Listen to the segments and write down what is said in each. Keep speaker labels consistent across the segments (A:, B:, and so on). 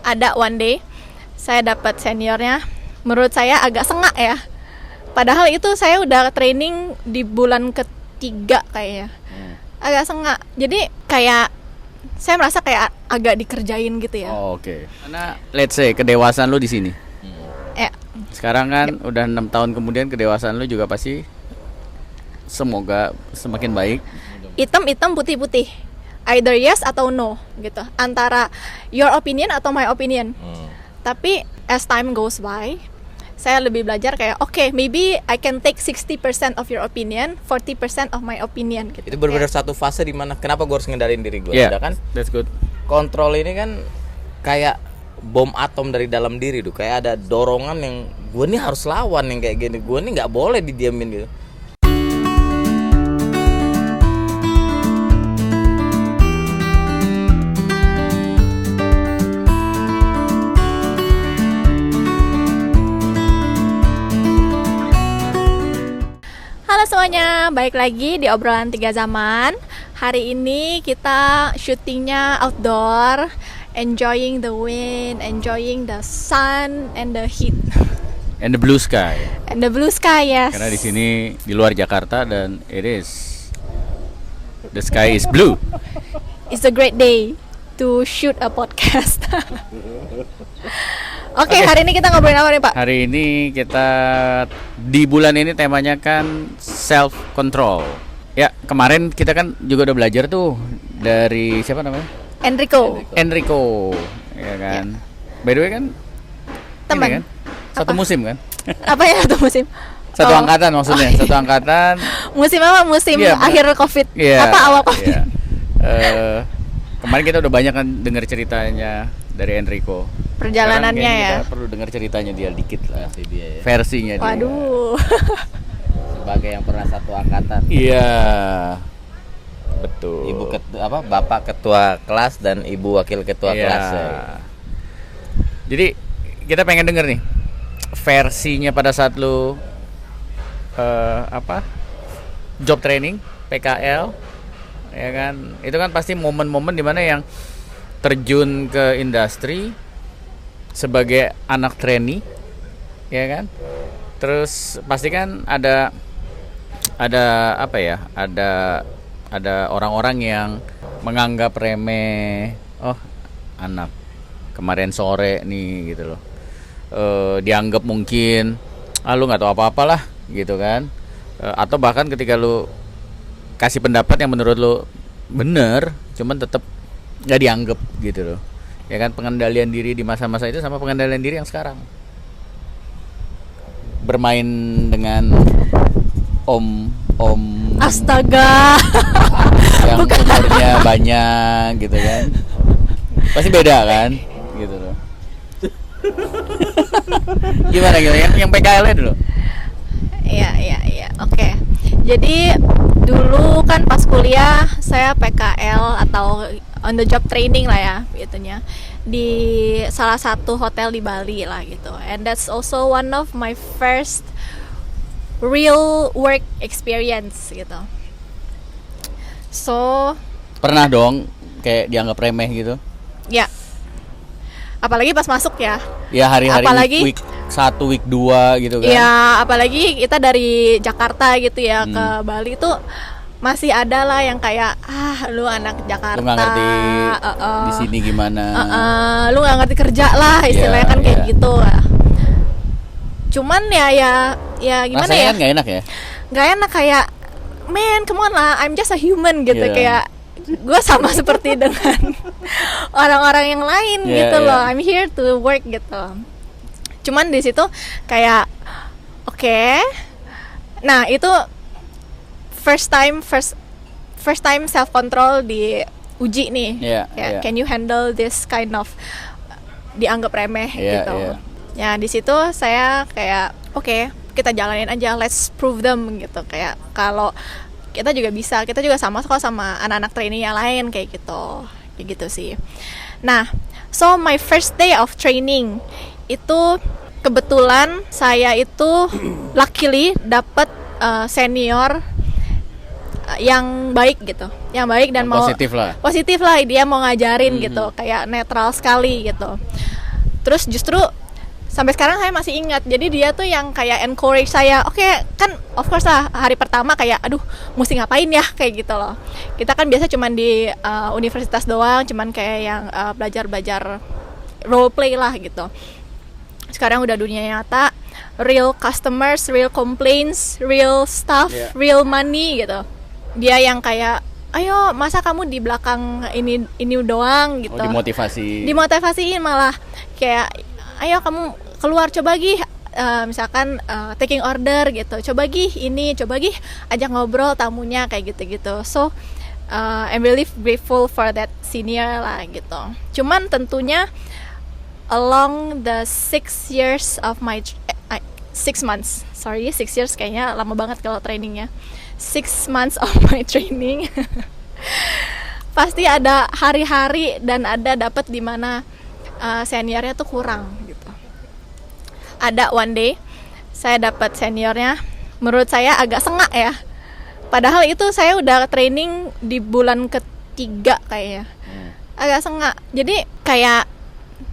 A: ada one day saya dapat seniornya, menurut saya agak sengak ya. Padahal itu saya udah training di bulan ketiga kayaknya. Agak sengak. Jadi kayak saya merasa kayak agak dikerjain gitu ya.
B: Oh, oke. Karena let's say kedewasaan lu di sini.
A: Ya.
B: Sekarang kan udah 6 tahun kemudian kedewasaan lu juga pasti semoga semakin baik.
A: Hitam putih. Either yes atau no gitu. Antara your opinion atau my opinion. Tapi as time goes by, saya lebih belajar kayak okay, maybe I can take 60% of your opinion, 40% of my opinion gitu.
C: Itu benar-benar satu fase di mana kenapa gue harus ngendalin diri gue.
B: Yeah,
C: kan?
B: that's good.
C: Kontrol ini kan kayak bom atom dari dalam diri tuh. Kayak ada dorongan yang gue nih harus lawan yang kayak gini. Gue nih nggak boleh didiamin gitu.
A: Halo semuanya, balik lagi di obrolan 3 zaman. Hari ini kita syutingnya outdoor, enjoying the wind, enjoying the sun and the heat.
B: And the blue sky.
A: And the blue sky, yes.
B: Karena di sini di luar Jakarta dan the sky is blue.
A: It's a great day to shoot a podcast. Oke, hari ini kita ngobrolin apa nih, Pak?
B: Hari ini kita di bulan ini temanya kan self control. Ya, kemarin kita kan juga udah belajar tuh dari siapa namanya?
A: Enrico.
B: Ya kan. By the way kan
A: Teman.
B: ini kan satu
A: Apa?
B: musim kan?
A: Apa ya satu musim?
B: Satu
A: Oh.
B: angkatan maksudnya, satu angkatan.
A: Musim apa? Musim
B: Iya,
A: akhir Covid.
B: Iya.
A: Apa awal Covid?
B: Iya. Kemarin kita udah banyak kan dengar ceritanya dari Enrico.
A: Perjalanannya
B: Sekarang kayaknya
A: ya.
B: kita perlu dengar ceritanya dia dikit lah.
C: Versi dia ya.
B: Versinya dia.
A: Waduh.
C: Sebagai yang pernah satu angkatan.
B: Iya. Betul.
C: Bapak ketua kelas dan ibu wakil ketua
B: Iya.
C: kelas. Ya.
B: Jadi kita pengen denger nih versinya pada saat lu job training PKL, ya kan? Itu kan pasti momen-momen dimana yang terjun ke industri sebagai anak trainee, ya kan? Terus pasti kan ada apa ya? Ada orang-orang yang menganggap remeh. Oh, anak kemarin sore nih gitu loh. Dianggap mungkin lu nggak tahu apa-apalah gitu kan. Atau bahkan ketika lu kasih pendapat yang menurut lu bener, cuman tetap nggak dianggap gitu loh. Ya kan, pengendalian diri di masa-masa itu sama pengendalian diri yang sekarang. Bermain dengan om
A: Astaga.
B: yang umurnya banyak gitu kan. Pasti beda kan gitu loh. Gimana yang PKL-nya dulu?
A: Iya. Oke. Jadi dulu kan pas kuliah saya PKL atau on the job training lah ya gitunya di salah satu hotel di Bali lah gitu. And that's also one of my first real work experience gitu. So,
B: Pernah dong kayak dianggap remeh gitu?
A: ya. Apalagi pas masuk ya.
B: Ya hari-hari
A: Apalagi-
B: week 1, week 2 gitu kan.
A: Ya, apalagi kita dari Jakarta gitu ya ke Bali tuh masih ada lah yang kayak lu anak Jakarta.
B: Lu nggak ngerti di sini gimana.
A: Lu nggak ngerti kerja lah istilahnya kan kayak
B: Iya.
A: gitu. Cuman ya gimana
B: Rasanya
A: ya?
B: kan nggak enak ya?
A: Nggak enak kayak man, come on lah, I'm just a human gitu.
B: Iya.
A: Kayak gue sama seperti dengan orang-orang yang lain
B: Iya,
A: gitu
B: iya.
A: loh. I'm here to work gitu. Cuman di situ kayak oke. Nah, itu first time self control di uji nih.
B: Iya,
A: Ya,
B: iya.
A: can you handle this kind of dianggap remeh
B: Iya,
A: gitu.
B: iya.
A: Ya, di situ saya kayak oke, kita jalanin aja, let's prove them gitu. Kayak kalau kita juga bisa, kita juga sama kok sama anak-anak trainee yang lain kayak gitu sih. Nah, so my first day of training itu kebetulan saya itu luckily dapat senior yang baik gitu. yang baik dan mau
B: positif lah
A: dia mau ngajarin gitu, kayak netral sekali gitu. Terus justru sampai sekarang saya masih ingat, jadi dia tuh yang kayak encourage saya. Oke, kan of course lah hari pertama kayak aduh mesti ngapain ya kayak gitu loh. Kita kan biasa cuman di universitas doang, cuman kayak yang belajar role play lah gitu. Sekarang udah dunia nyata, real customers, real complaints, real stuff, real money gitu. Dia yang kayak ayo masa kamu di belakang ini doang gitu. Dimotivasiin malah kayak ayo kamu keluar coba gih, misalkan taking order gitu, coba gih ini, coba gih ajak ngobrol tamunya kayak gitu-gitu. So I'm really grateful for that senior lah gitu. Cuman tentunya along the 6 years of my 6 months, 6 years kayaknya lama banget kalau trainingnya. 6 months of my training pasti ada hari-hari dan ada dapat di mana seniornya tuh kurang gitu. Ada one day saya dapat seniornya menurut saya agak sengak ya, padahal itu saya udah training di bulan ketiga kayaknya. Agak sengak, jadi kayak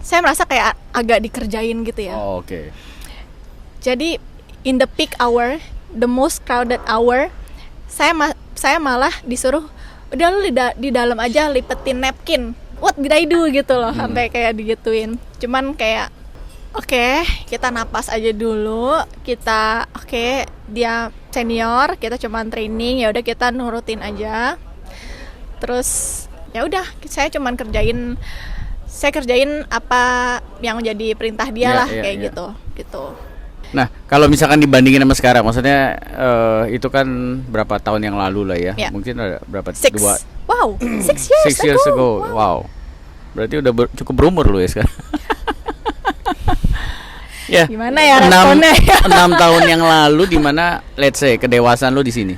A: saya merasa kayak agak dikerjain gitu ya.
B: Oke.
A: Jadi in the peak hour, the most crowded hour, saya malah disuruh udah lu di dalam aja lipetin napkin. What did I do gitu loh, sampai kayak digituin. Cuman kayak oke, kita napas aja dulu. Kita dia senior, kita cuman training, ya udah kita nurutin aja. Terus ya udah, saya cuman kerjain apa yang jadi perintah dia lah kayak gitu.
B: Nah, kalau misalkan dibandingin sama sekarang, maksudnya itu kan berapa tahun yang lalu lah ya? Mungkin ada berapa?
A: 6 years ago.
B: Wow. Berarti udah cukup berumur lu ya sekarang. Ya.
A: Gimana ya responnya?
B: 6 tahun yang lalu di mana let's say kedewasaan lu di sini.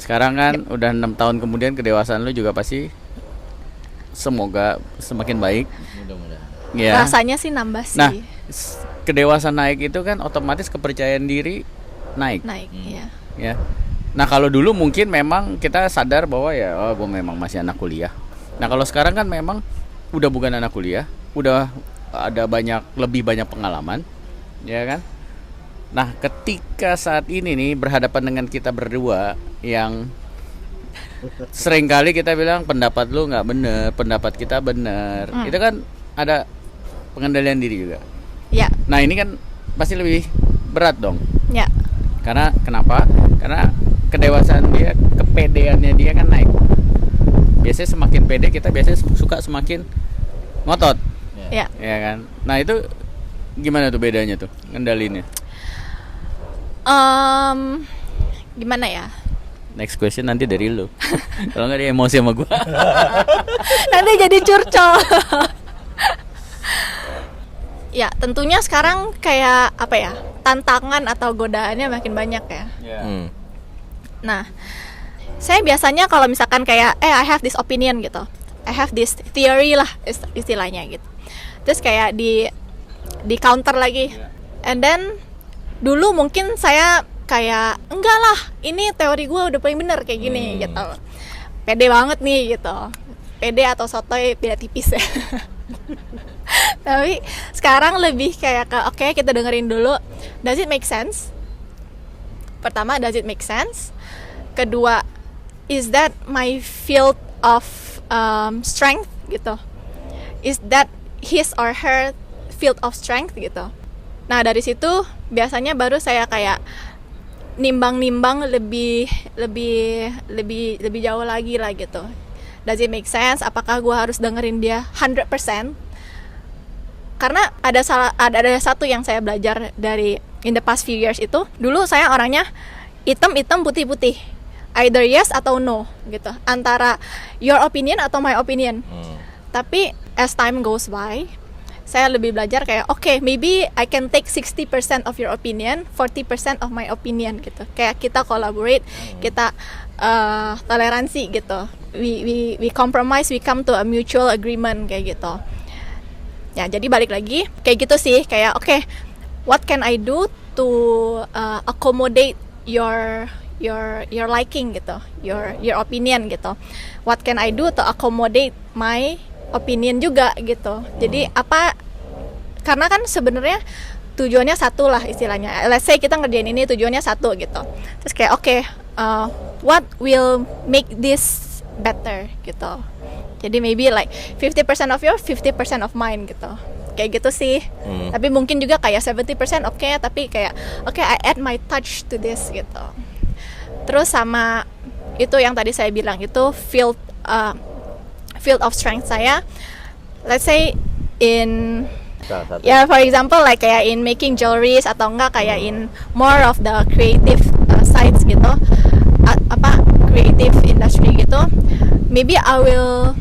B: Sekarang kan udah 6 tahun kemudian kedewasaan lu juga pasti semoga semakin baik. Mudah-mudahan. Ya.
A: Rasanya sih nambah sih.
B: Nah, kedewasaan naik itu kan otomatis kepercayaan diri naik. Ya. Nah, kalau dulu mungkin memang kita sadar bahwa gue memang masih anak kuliah. Nah, kalau sekarang kan memang udah bukan anak kuliah, udah ada lebih banyak pengalaman, ya kan? Nah, ketika saat ini nih berhadapan dengan kita berdua yang seringkali kita bilang pendapat lu nggak bener, pendapat kita bener, itu kan ada pengendalian diri juga.
A: Ya.
B: Nah, ini kan pasti lebih berat dong.
A: Ya.
B: Karena kenapa? Karena kedewasaan dia, kepedeannya dia kan naik. Biasanya semakin pede kita biasanya suka semakin ngotot.
A: Ya.
B: Ya kan. Nah, itu gimana tuh bedanya tuh ngendalinnya?
A: Gimana ya?
B: Next question nanti dari lu. Kalau nggak dia emosi sama gua.
A: Nanti jadi curcol. Ya, tentunya sekarang kayak apa ya? Tantangan atau godaannya makin banyak ya. Nah, saya biasanya kalau misalkan kayak I have this opinion gitu. I have this theory lah istilahnya gitu. Terus kayak di counter lagi. And then dulu mungkin saya kayak enggak lah, ini teori gue udah paling bener kayak gini gitu. Pede banget nih gitu. Pede atau sotoy beda tipis ya. Tapi sekarang lebih kayak oke, kita dengerin dulu, does it make sense? Pertama, does it make sense? Kedua, is that my field of strength gitu? Is that his or her field of strength gitu? Nah, dari situ biasanya baru saya kayak nimbang-nimbang lebih jauh lagi lah gitu. Does it make sense? Apakah gue harus dengerin dia 100%? Karena ada satu yang saya belajar dari in the past few years itu, dulu saya orangnya hitam putih, either yes atau no gitu, antara your opinion atau my opinion. Tapi as time goes by, saya lebih belajar kayak maybe I can take 60% of your opinion, 40% of my opinion gitu. Kayak kita collaborate, kita toleransi gitu. We compromise, we come to a mutual agreement kayak gitu. Ya, jadi balik lagi kayak gitu sih, kayak what can I do to accommodate your your liking gitu, your opinion gitu. What can I do to accommodate my opinion juga gitu. Jadi apa, karena kan sebenarnya tujuannya satu lah istilahnya. Let's say kita ngerjain ini tujuannya satu gitu. Terus kayak what will make this better gitu. Jadi maybe like 50% of your, 50% of mine gitu. Kayak gitu sih. Tapi mungkin juga kayak 70% tapi kayak I add my touch to this gitu. Terus sama itu yang tadi saya bilang itu field of strength saya. Let's say in for example like kayak in making jewelries atau enggak kayak in more of the creative sides gitu. Creative industry gitu. Maybe I will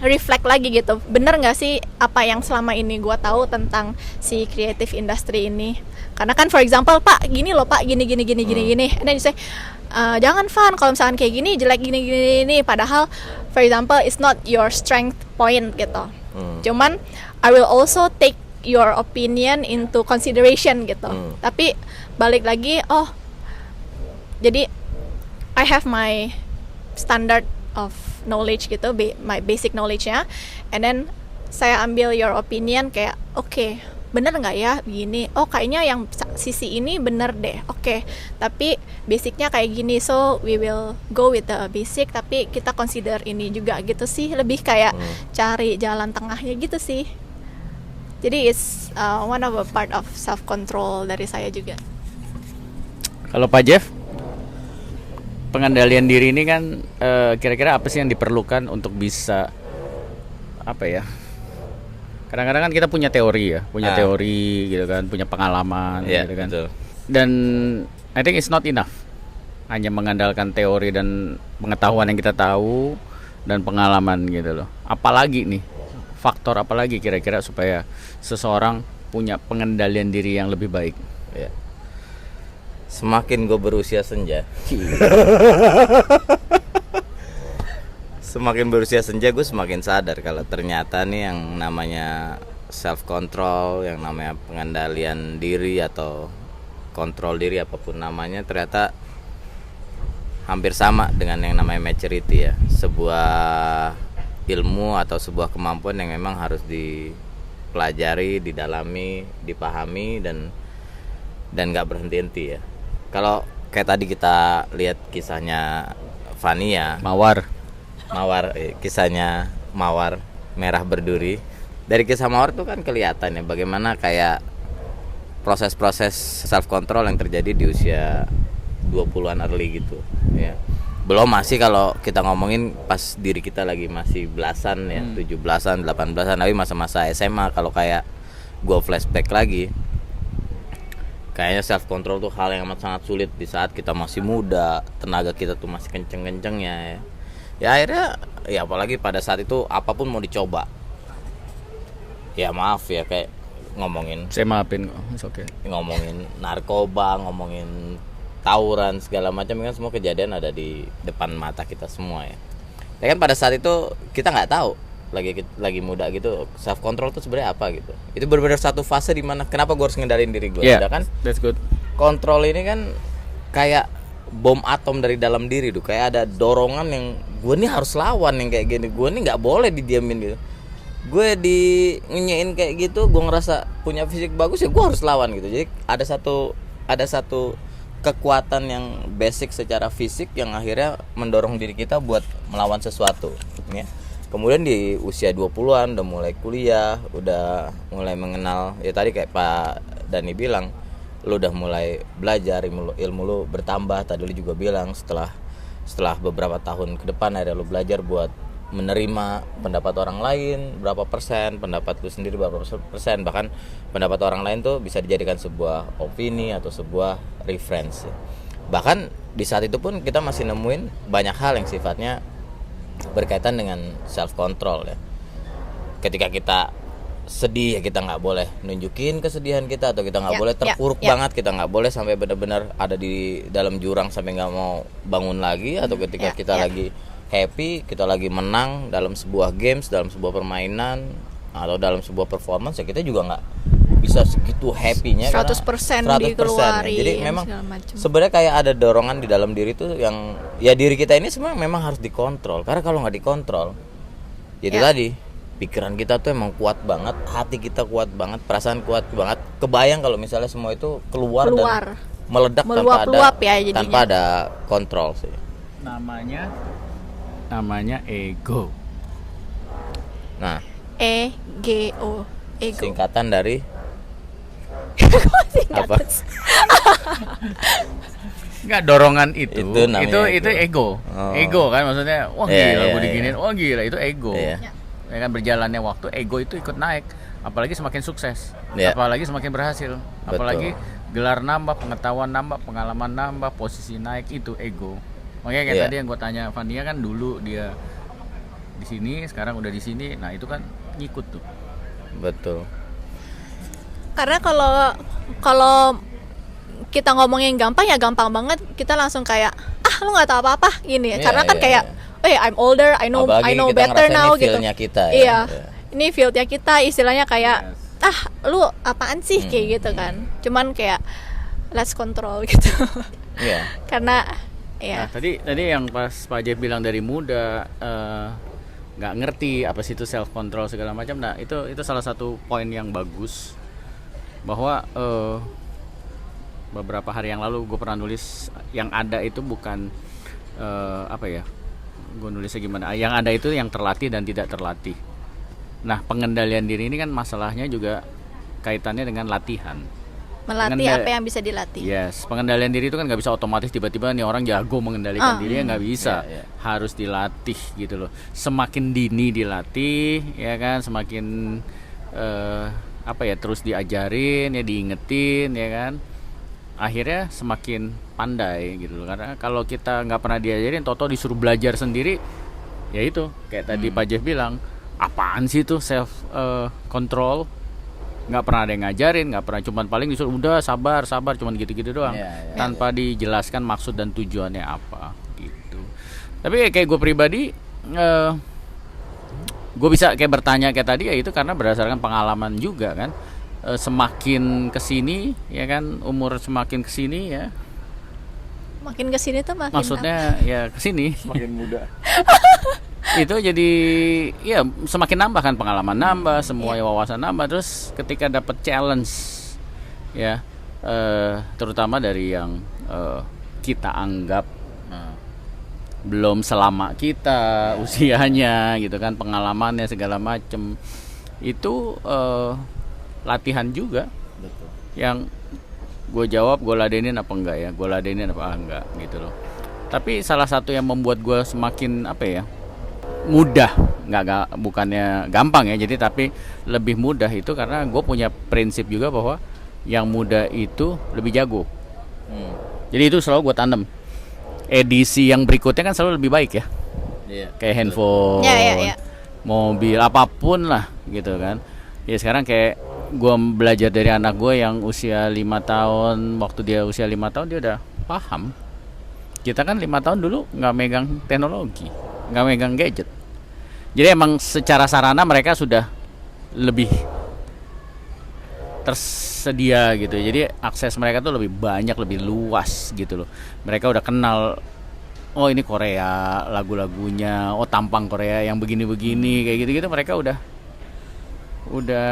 A: reflect lagi gitu, bener nggak sih apa yang selama ini gue tahu tentang si creative industry ini. Karena kan for example pak gini loh pak, gini and then you say jangan Van, kalau misalkan kayak gini jelek gini, padahal for example it's not your strength point gitu. Cuman I will also take your opinion into consideration gitu. Tapi balik lagi, jadi I have my standard of knowledge gitu, my basic knowledge-nya, and then saya ambil your opinion kayak bener nggak ya begini, kayaknya yang sisi ini bener deh, tapi basicnya kayak gini, so we will go with the basic tapi kita consider ini juga gitu sih, lebih kayak cari jalan tengahnya gitu sih. Jadi it's one of a part of self control dari saya juga.
B: Kalau Pak Jeff, pengendalian diri ini kan kira-kira apa sih yang diperlukan untuk bisa kadang-kadang kan kita punya teori teori gitu kan, punya pengalaman gitu kan.
C: Betul.
B: Dan I think it's not enough hanya mengandalkan teori dan pengetahuan yang kita tahu dan pengalaman gitu loh. Apalagi nih faktor apalagi kira-kira supaya seseorang punya pengendalian diri yang lebih baik.
C: Ya. Semakin gue berusia senja, gue semakin sadar kalau ternyata nih yang namanya self control, yang namanya pengendalian diri atau kontrol diri apapun namanya, ternyata hampir sama dengan yang namanya maturity ya. Sebuah ilmu atau sebuah kemampuan yang memang harus dipelajari, didalami, dipahami dan nggak berhenti-henti ya. Kalau kayak tadi kita lihat kisahnya Vania,
B: Mawar,
C: kisahnya Mawar merah berduri. Dari kisah Mawar tuh kan kelihatan ya bagaimana kayak proses-proses self control yang terjadi di usia 20-an early gitu ya. Belum masih kalau kita ngomongin pas diri kita lagi masih belasan ya, 17-an, 18-an, tapi masa-masa SMA kalau kayak gua flashback lagi, kayaknya self control tuh hal yang amat sangat sulit di saat kita masih muda, tenaga kita tuh masih kenceng-kencengnya ya. Ya akhirnya ya apalagi pada saat itu apapun mau dicoba. Ya maaf ya kayak ngomongin,
B: saya maafin kok, it's okay.
C: Ngomongin narkoba, ngomongin tawuran segala macam kan semua kejadian ada di depan mata kita semua ya. Ya kan pada saat itu kita nggak tahu lagi muda gitu self control tuh sebenarnya apa gitu. Itu benar-benar satu fase di mana kenapa gue harus ngendalin diri gue.
B: Yeah,
C: kan
B: that's good.
C: Kontrol ini kan kayak bom atom dari dalam diri tuh, kayak ada dorongan yang gue nih harus lawan yang kayak gini, gue nih nggak boleh didiamin gitu. Gue ngenyein kayak gitu, gue ngerasa punya fisik bagus ya gue harus lawan gitu. Jadi ada satu kekuatan yang basic secara fisik yang akhirnya mendorong diri kita buat melawan sesuatu ya. Kemudian di usia 20-an udah mulai kuliah, udah mulai mengenal ya tadi kayak Pak Dani bilang, lu udah mulai belajar, ilmu lu bertambah. Tadi lu juga bilang setelah beberapa tahun ke depan akhirnya lu belajar buat menerima pendapat orang lain berapa persen, pendapat lu sendiri berapa persen, bahkan pendapat orang lain tuh bisa dijadikan sebuah opini atau sebuah reference. Bahkan di saat itu pun kita masih nemuin banyak hal yang sifatnya berkaitan dengan self control ya. Ketika kita sedih ya kita nggak boleh nunjukin kesedihan kita, atau kita nggak boleh terpuruk banget, kita nggak boleh sampai benar-benar ada di dalam jurang sampai nggak mau bangun lagi. Atau ketika kita lagi happy, kita lagi menang dalam sebuah games, dalam sebuah permainan atau dalam sebuah performance ya kita juga bisa segitu happy-nya
A: 100% dikeluarin,
C: Jadi memang
A: segala macem.
C: sebenarnya kayak ada dorongan di dalam diri tuh yang ya diri kita ini sebenarnya memang harus dikontrol. Karena kalau nggak dikontrol, itu
A: Ya.
C: tadi pikiran kita tuh emang kuat banget, hati kita kuat banget, perasaan kuat banget. Kebayang kalau misalnya semua itu keluar. Dan meledak
A: Meluap-luap ya jadinya.
C: tanpa ada kontrol sih.
B: Namanya ego.
C: Nah,
A: ego.
C: singkatan dari apa?
B: Enggak, dorongan itu
C: Itu namanya
B: itu
C: ego.
B: ego.
C: Oh.
B: Ego kan maksudnya, wah
C: Iya,
B: gila
C: iya,
B: gue diginiin,
C: iya.
B: wah gila itu ego.
C: Iya.
B: Ya kan berjalannya waktu ego itu ikut naik, apalagi semakin sukses,
C: Iya.
B: apalagi semakin berhasil,
C: Betul.
B: apalagi gelar nambah, pengetahuan nambah, pengalaman nambah, posisi naik, itu ego. Makanya kayak
C: Iya.
B: tadi yang gue tanya Fania kan dulu dia di sini, sekarang udah di sini, nah itu kan ngikut tuh.
C: Betul.
A: Karena kalau kita ngomongin gampang ya gampang banget, kita langsung kayak lu nggak tahu apa-apa gini.
C: Iya,
A: Karena kan
C: iya,
A: kayak I'm older, I know
C: Apalagi kita
A: better
C: ngerasain
A: now
C: ini
A: gitu.
C: feel-nya kita ya.
A: Iya.
C: Iya.
A: Ini fieldnya kita, istilahnya kayak
B: Yes.
A: lu apaan sih kayak gitu kan. Cuman kayak let's control gitu.
C: Iya.
A: Karena
B: Nah,
A: ya
B: tadi yang pas Pak Jeff bilang dari muda nggak ngerti apa sih itu self control segala macam. Nah, itu salah satu poin yang bagus bahwa beberapa hari yang lalu gue pernah nulis yang ada itu bukan apa ya? Gue nulisnya gimana? Yang ada itu yang terlatih dan tidak terlatih. Nah, pengendalian diri ini kan masalahnya juga kaitannya dengan latihan.
A: melatih apa yang bisa dilatih.
B: Yes, pengendalian diri itu kan nggak bisa otomatis tiba-tiba nih orang jago mengendalikan dirinya, nggak bisa.
C: Iya, iya.
B: Harus dilatih gitu loh. Semakin dini dilatih, ya kan, semakin apa ya, terus diajarin, ya diingetin, ya kan. Akhirnya semakin pandai gitu loh. Karena kalau kita nggak pernah diajarin, toto disuruh belajar sendiri, ya itu kayak tadi Pak Jeff bilang, apaan sih itu self control? Nggak pernah ada yang ngajarin, nggak pernah, cuman paling disuruh udah sabar cuman gitu-gitu doang,
C: Iya, iya.
B: tanpa dijelaskan maksud dan tujuannya apa gitu. Tapi kayak gue pribadi, gue bisa kayak bertanya kayak tadi ya itu karena berdasarkan pengalaman juga kan. Semakin kesini ya kan, umur semakin kesini ya,
A: Makin kesini tuh makin
B: maksudnya ya kesini
C: Makin muda.
B: itu jadi ya semakin nambah kan, pengalaman nambah, semua wawasan nambah, terus ketika dapat challenge ya terutama dari yang kita anggap belum selama kita usianya gitu kan, pengalamannya segala macem, itu latihan juga.
C: Betul.
B: Yang gue jawab, gue ladenin apa enggak ya, gue ladenin apa enggak gitu loh. Tapi salah satu yang membuat gue semakin apa ya, mudah, nggak bukannya gampang ya, jadi tapi lebih mudah itu karena gue punya prinsip juga bahwa yang muda itu lebih jago. Jadi itu selalu gue tanam. Edisi yang berikutnya kan selalu lebih baik ya,
C: Iya.
B: kayak handphone,
A: Ya.
B: mobil, apapun lah gitu kan. Ya sekarang kayak gue belajar dari anak gue yang usia 5 tahun, waktu dia usia 5 tahun dia udah paham. Kita kan 5 tahun dulu nggak megang teknologi, nggak megang gadget. Jadi emang secara sarana mereka sudah lebih tersedia gitu. Jadi akses mereka tuh lebih banyak, lebih luas gitu loh. Mereka udah kenal, oh ini Korea lagu-lagunya, oh tampang Korea yang begini-begini kayak gitu-gitu, mereka udah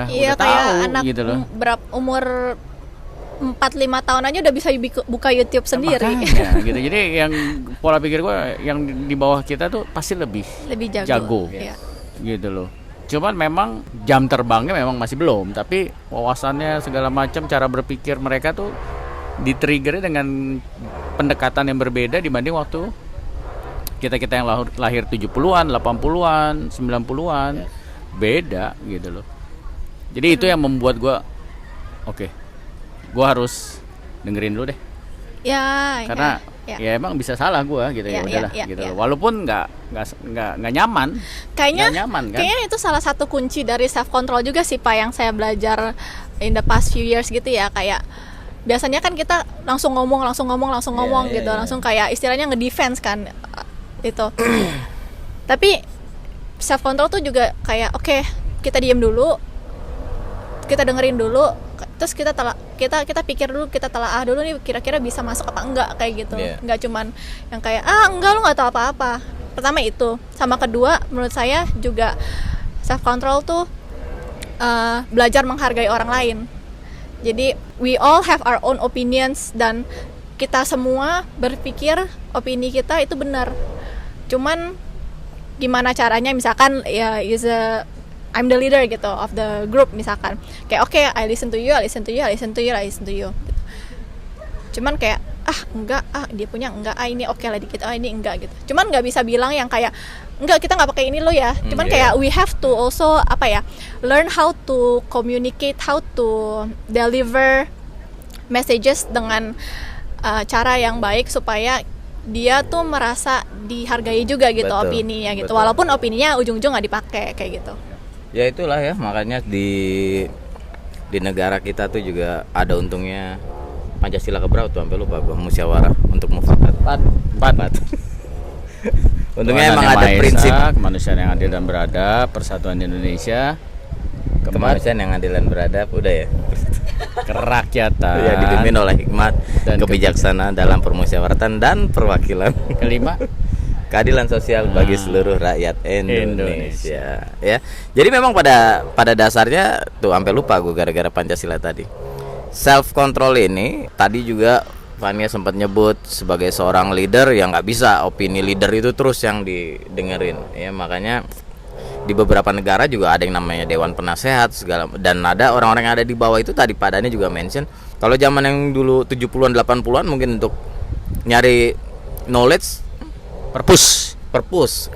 A: Iya, kayak
B: tahu
A: anak
B: gitu loh.
A: umur 4-5 tahun aja udah bisa buka YouTube sendiri.
B: Makanya, gitu. Jadi yang pola pikir gue yang di bawah kita tuh pasti lebih
A: Lebih jago.
B: jago.
A: Iya.
B: Gitu loh. Cuman memang jam terbangnya memang masih belum, tapi wawasannya segala macam, cara berpikir mereka tuh di-trigger dengan pendekatan yang berbeda dibanding waktu kita yang lahir 70-an, 80-an, 90-an. Beda gitu loh. Jadi itu yang membuat gue oke, gue harus dengerin dulu deh.
A: Ya,
B: Karena ya emang bisa salah gue gitu, ya udahlah gitu loh. Walaupun nggak nyaman.
A: Kayaknya
B: Nggak nyaman kan?
A: Kayaknya itu salah satu kunci dari self control juga sih Pak, yang saya belajar in the past few years gitu ya. Kayak biasanya kan kita langsung ngomong gitu, langsung kayak istilahnya ngedefense kan itu. Tapi self control tuh juga kayak oke, kita diem dulu, kita dengerin dulu, terus kita pikir dulu, kita telaah dulu nih kira-kira bisa masuk apa enggak kayak gitu. Enggak cuman yang kayak enggak, lu nggak tahu apa-apa. Pertama itu, sama kedua menurut saya juga self control tuh belajar menghargai orang lain. Jadi we all have our own opinions dan kita semua berpikir opini kita itu benar. Cuman gimana caranya, misalkan ya I'm the leader gitu of the group misalkan. Kayak oke, I listen to you gitu. Cuman kayak enggak, dia punya enggak, ini oke lah dikit, ini enggak gitu. Cuman nggak bisa bilang yang kayak enggak, kita nggak pakai ini lo ya. Cuman kayak we have to also learn how to communicate, how to deliver messages dengan cara yang baik supaya dia tuh merasa dihargai juga gitu. Betul, opininya gitu. Betul. Walaupun opininya ujung-ujung nggak dipakai kayak gitu.
C: Ya itulah ya, makanya di negara kita tuh juga ada untungnya Pancasila keberapa tuh, sampai lupa gua, musyawarah untuk mufakat. Empat. Untungnya emang ada prinsip
B: kemanusiaan yang adil dan beradab, persatuan Indonesia,
C: kemanusiaan yang adil dan beradab, udah ya.
B: Kerakyatan
C: ya, dipimpin oleh hikmat dan kebijaksanaan dalam permusyawaratan dan perwakilan.
B: Kelima,
C: keadilan sosial bagi seluruh rakyat Indonesia. Ya. Jadi memang pada dasarnya tuh sampai lupa gue gara-gara Pancasila tadi. Self control ini tadi juga Fania sempat nyebut sebagai seorang leader yang nggak bisa opini leader itu terus yang didengerin. Ya, makanya di beberapa negara juga ada yang namanya dewan penasehat segala, dan ada orang-orang yang ada di bawah itu. Tadi Padanya juga mention kalau zaman yang dulu 70-an 80-an mungkin untuk nyari knowledge perpus.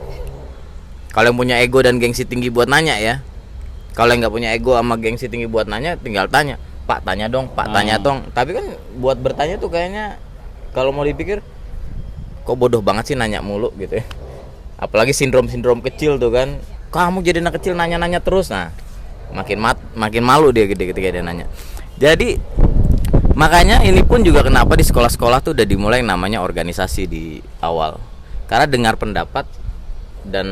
C: Kalau yang punya ego dan gengsi tinggi buat nanya ya. Kalau yang nggak punya ego sama gengsi tinggi buat nanya, tinggal tanya, Pak tanya dong, tanya dong. Tapi kan buat bertanya tuh kayaknya kalau mau dipikir kok bodoh banget sih nanya mulu gitu ya. Apalagi sindrom kecil tuh kan. Kamu jadi anak kecil nanya-nanya terus, nah makin malu dia gede ketika dia nanya. Jadi makanya ini pun juga kenapa di sekolah-sekolah tuh udah dimulai namanya organisasi di awal. Karena dengar pendapat dan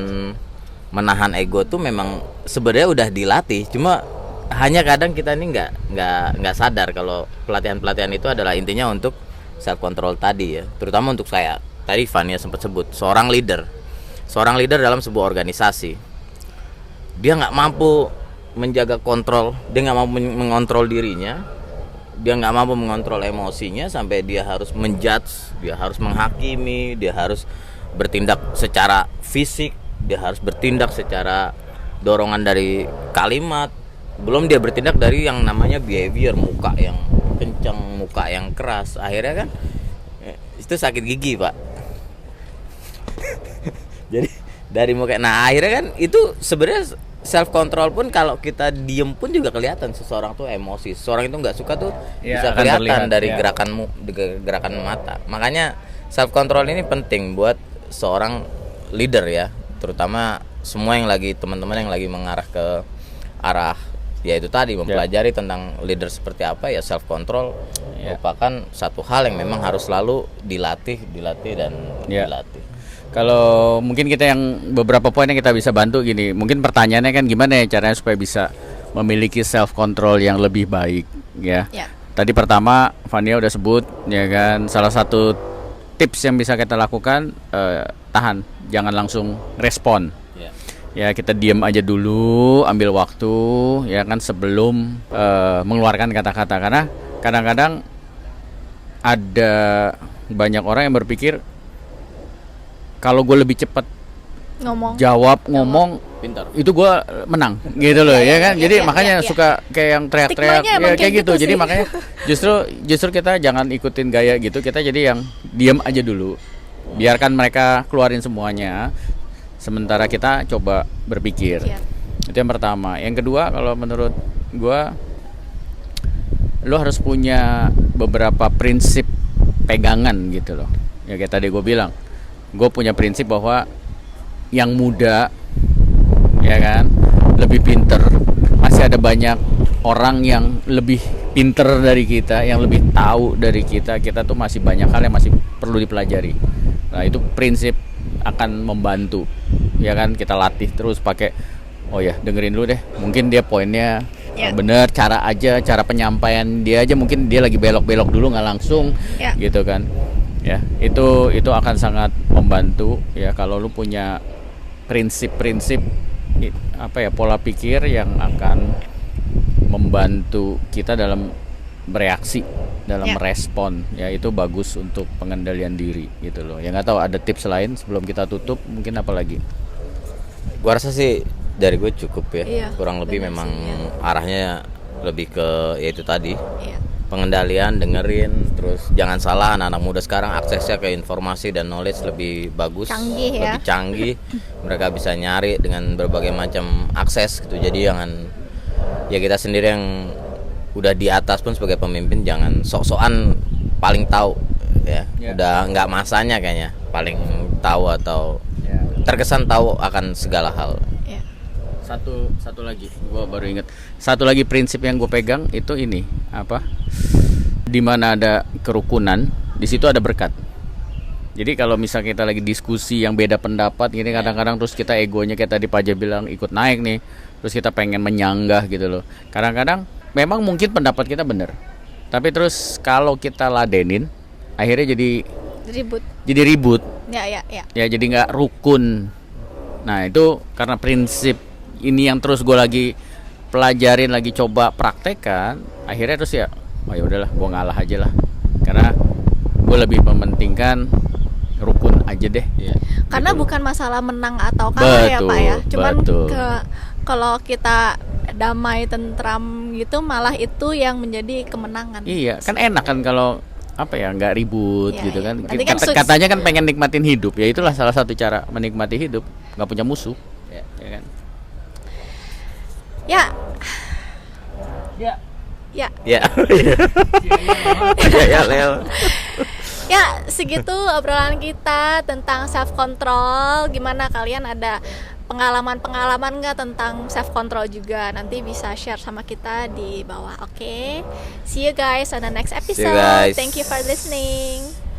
C: menahan ego tuh memang sebenarnya udah dilatih. Cuma hanya kadang kita ini nggak sadar kalau pelatihan itu adalah intinya untuk self control tadi ya. Terutama untuk saya. Tadi Fania sempat sebut seorang leader dalam sebuah organisasi. Dia nggak mampu menjaga kontrol, dia nggak mampu mengontrol dirinya, dia nggak mampu mengontrol emosinya sampai dia harus menjudge, dia harus menghakimi, dia harus bertindak secara fisik, dia harus bertindak secara dorongan dari kalimat, belum dia bertindak dari yang namanya behavior, muka yang kencang, muka yang keras. Akhirnya kan itu sakit gigi, Pak. Jadi dari muka, nah akhirnya kan itu sebenarnya self control pun kalau kita diem pun juga kelihatan seseorang tuh emosi. Seseorang itu nggak suka tuh bisa kelihatan dari gerakan mata. Makanya self control ini penting buat seorang leader ya, terutama semua yang lagi teman-teman yang lagi mengarah ke arah ya itu tadi mempelajari tentang leader seperti apa ya. Self control merupakan satu hal yang memang harus selalu dilatih dan dilatih.
B: Kalau mungkin kita yang beberapa poin yang kita bisa bantu gini, mungkin pertanyaannya kan gimana ya caranya supaya bisa memiliki self control yang lebih baik ya. Tadi pertama Fania udah sebut ya kan, salah satu tips yang bisa kita lakukan tahan, jangan langsung respon. Ya kita diam aja dulu, ambil waktu ya kan sebelum mengeluarkan kata-kata, karena kadang-kadang ada banyak orang yang berpikir kalau gue lebih cepat ngomong
C: pintar,
B: itu gue menang gitu loh ya kan. Jadi makanya suka kayak yang teriak-teriak ya, kayak gitu. Jadi makanya justru kita jangan ikutin gaya gitu. Kita jadi yang diam aja dulu, biarkan mereka keluarin semuanya, sementara kita coba berpikir. Itu yang pertama. Yang kedua, kalau menurut gue lo harus punya beberapa prinsip pegangan gitu loh. Ya kayak tadi gue bilang, gue punya prinsip bahwa yang muda ya kan lebih pinter, masih ada banyak orang yang lebih pinter dari kita, yang lebih tahu dari kita tuh masih banyak hal yang masih perlu dipelajari. Nah itu prinsip akan membantu ya kan, kita latih terus pakai oh ya dengerin dulu deh, mungkin dia poinnya
A: Ya.
B: bener, cara penyampaian dia aja mungkin dia lagi belok-belok dulu nggak langsung,
A: Ya.
B: gitu kan. Ya, itu akan sangat membantu ya kalau lu punya prinsip-prinsip pola pikir yang akan membantu kita dalam bereaksi, dalam
A: Ya.
B: merespon, ya itu bagus untuk pengendalian diri gitu loh. Ya nggak tahu ada tips lain sebelum kita tutup, mungkin apa lagi?
C: Gua rasa sih dari gue cukup ya.
A: Iya,
C: Kurang lebih
A: benar
C: memang
A: sih, iya.
C: arahnya lebih ke yaitu tadi.
A: Iya.
C: Pengendalian, dengerin, terus jangan salah anak-anak muda sekarang aksesnya ke informasi dan knowledge lebih bagus,
A: Canggih ya.
C: lebih canggih. Mereka bisa nyari dengan berbagai macam akses gitu. Jadi jangan ya kita sendiri yang udah di atas pun sebagai pemimpin jangan sok-sokan paling tahu ya.
B: Ya.
C: Udah nggak masanya kayaknya paling tahu atau
B: Ya.
C: terkesan tahu akan segala hal.
A: Iya.
B: Satu lagi, gue baru inget. Satu lagi prinsip yang gue pegang itu ini di mana ada kerukunan, di situ ada berkat. Jadi kalau misal kita lagi diskusi yang beda pendapat, gini kadang-kadang terus kita egonya kayak tadi Pak Aja bilang ikut naik nih, terus kita pengen menyanggah gitu loh. Kadang-kadang memang mungkin pendapat kita benar, tapi terus kalau kita ladenin, akhirnya jadi ribut.
A: Ya, ya, ya.
B: Ya jadi nggak rukun. Nah itu karena prinsip ini yang terus gue lagi pelajarin, lagi coba praktekkan, akhirnya terus ya oh ya udahlah gue ngalah aja lah, karena gue lebih mementingkan rukun aja deh ya,
A: Karena
B: gitu.
A: bukan masalah menang atau kalah ya Pak ya, cuman
B: betul.
A: kalau kita damai tentram gitu malah itu yang menjadi kemenangan.
B: Iya kan enak kan kalau nggak ribut
A: Ya,
B: gitu
A: ya.
B: kan.
A: Berarti kan
B: Katanya kan pengen nikmatin hidup, ya itulah salah satu cara menikmati hidup, nggak punya musuh ya kan.
A: Ya,
B: Ya.
A: ya,
C: Ya. Ya, Leo.
A: ya segitu obrolan kita tentang self control. Gimana kalian ada pengalaman nggak tentang self control juga? Nanti bisa share sama kita di bawah. Oke, see you guys on the next
C: See you
A: episode.
C: guys.
A: Thank you for listening.